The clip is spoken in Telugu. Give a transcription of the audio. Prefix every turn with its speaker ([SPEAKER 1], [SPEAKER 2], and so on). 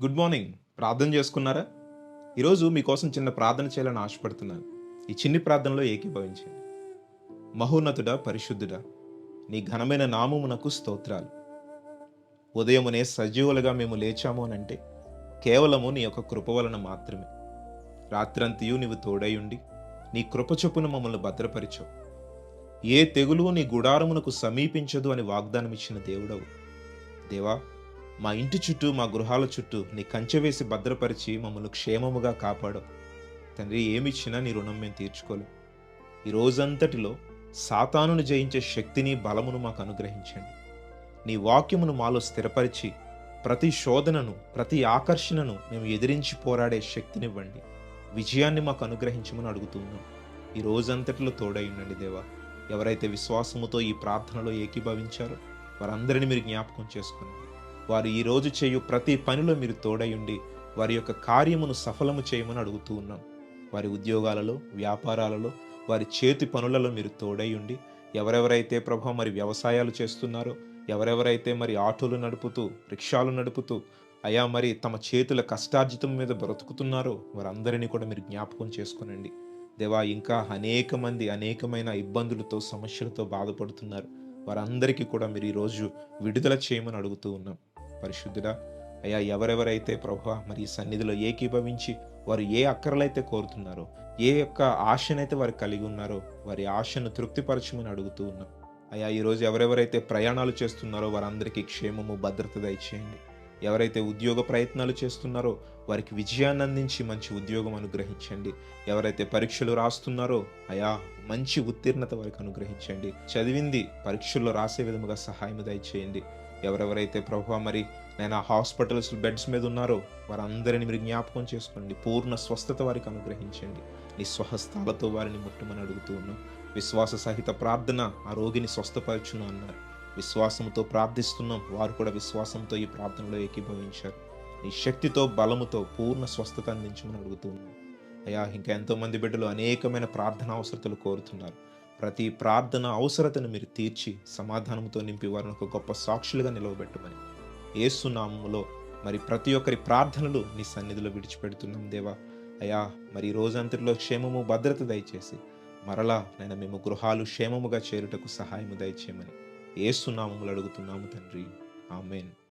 [SPEAKER 1] Good morning. ప్రార్థన చేసుకున్నారా? ఈరోజు మీకోసం చిన్న ప్రార్థన చేయాలని ఆశపడుతున్నాను. ఈ చిన్ని ప్రార్థనలో ఏకీభవించండి. మహోన్నతుడా, పరిశుద్ధుడా, నీ ఘనమైన నామమునకు స్తోత్రాలు. ఉదయమునే సజీవులుగా మేము లేచాము అనంటే కేవలము నీ యొక్క కృప వలన మాత్రమే. రాత్రంతయు నీవు తోడై ఉండి నీ కృప చొప్పున మమ్మల్ని భద్రపరిచావు. ఏ తెగులు నీ గుడారమునకు సమీపించదు అని వాగ్దానం ఇచ్చిన దేవుడవు. దేవా, మా ఇంటి చుట్టూ, మా గృహాల చుట్టూ నీ కంచె వేసి భద్రపరిచి మమ్మల్ని క్షేమముగా కాపాడు. తండ్రి, ఏమిచ్చినా నీ రుణం మేము తీర్చుకోలేం. ఈ రోజంతటిలో సాతానును జయించే శక్తిని, బలమును మాకు అనుగ్రహించండి. నీ వాక్యమును మాలో స్థిరపరిచి ప్రతి శోధనను, ప్రతి ఆకర్షణను మేము ఎదిరించి పోరాడే శక్తినివ్వండి. విజయాన్ని మాకు అనుగ్రహించమని అడుగుతున్నాం. ఈ రోజంతటిలో తోడై ఉండండి దేవా. ఎవరైతే విశ్వాసముతో ఈ ప్రార్థనలో ఏకీభవించారో వారందరినీ మీరు జ్ఞాపకం చేసుకోండి. వారు ఈరోజు చేయు ప్రతి పనిలో మీరు తోడయుండి వారి యొక్క కార్యమును సఫలము చేయమని అడుగుతూ ఉన్నాం. వారి ఉద్యోగాలలో, వ్యాపారాలలో, వారి చేతి పనులలో మీరు తోడయుండి, ఎవరెవరైతే ప్రభు మరి వ్యవసాయాలు చేస్తున్నారో, ఎవరెవరైతే మరి ఆటోలు నడుపుతూ, రిక్షాలు నడుపుతూ అయా మరి తమ చేతుల కష్టార్జితం మీద బ్రతుకుతున్నారో వారందరినీ కూడా మీరు జ్ఞాపకం చేసుకునండి దేవా. ఇంకా అనేక మంది అనేకమైన ఇబ్బందులతో, సమస్యలతో బాధపడుతున్నారు. వారందరికీ కూడా మీరు ఈరోజు విడుదల చేయమని అడుగుతూ ఉన్నాం. పరిశుద్ధుడా, అయ్యా ఎవరెవరైతే ప్రభువా మరి ఈ సన్నిధిలో ఏకీభవించి వారు ఏ అక్కరలైతే కోరుతున్నారో, ఏ యొక్క ఆశనైతే వారు కలిగి ఉన్నారో వారి ఆశను తృప్తిపరచమని అడుగుతూ ఉన్నాం. అయ్యా ఈరోజు ఎవరెవరైతే ప్రయాణాలు చేస్తున్నారో వారందరికీ క్షేమము, భద్రత దయచేయండి. ఎవరైతే ఉద్యోగ ప్రయత్నాలు చేస్తున్నారో వారికి విజయాన్ని అందించి మంచి ఉద్యోగం అనుగ్రహించండి. ఎవరైతే పరీక్షలు రాస్తున్నారో అయా మంచి ఉత్తీర్ణత వారికి అనుగ్రహించండి. చదివింది పరీక్షల్లో రాసే విధముగా సహాయం దయచేయండి. ఎవరెవరైతే ప్రభువా మరి నేను హాస్పిటల్స్ బెడ్స్ మీద ఉన్నారో వారందరిని మీరు జ్ఞాపకం చేసుకోండి. పూర్ణ స్వస్థత వారికి అనుగ్రహించండి. నీ స్వహస్తాలతో వారిని ముట్టమని అడుగుతూ ఉన్నాం. విశ్వాస సహిత ప్రార్థన ఆ రోగిని స్వస్థపరచును అన్నారు. విశ్వాసంతో ప్రార్థిస్తున్నాం. వారు కూడా విశ్వాసంతో ఈ ప్రార్థనలో ఏకీభవించారు. నీ శక్తితో, బలముతో పూర్ణ స్వస్థత అందించమని అడుగుతూ ఉన్నాం. అయ్యా ఇంకా ఎంతోమంది బిడ్డలు అనేకమైన ప్రార్థన అవసరతలు కోరుతున్నారు. ప్రతి ప్రార్థన అవసరతను మీరు తీర్చి సమాధానంతో నింపి వారిని ఒక గొప్ప సాక్షులుగా నిలవబెట్టమని యేసు నామములో మరి ప్రతి ఒక్కరి ప్రార్థనలు నీ సన్నిధిలో విడిచిపెడుతున్నాం దేవా. అయ్యా మరి ఈ రోజంతటిలో క్షేమము, భద్రత దయచేసి మరలా మేము గృహాలు క్షేమముగా చేరుటకు సహాయము దయచేయమని యేసు నామములో అడుగుతున్నాము తండ్రి. ఆమేన్.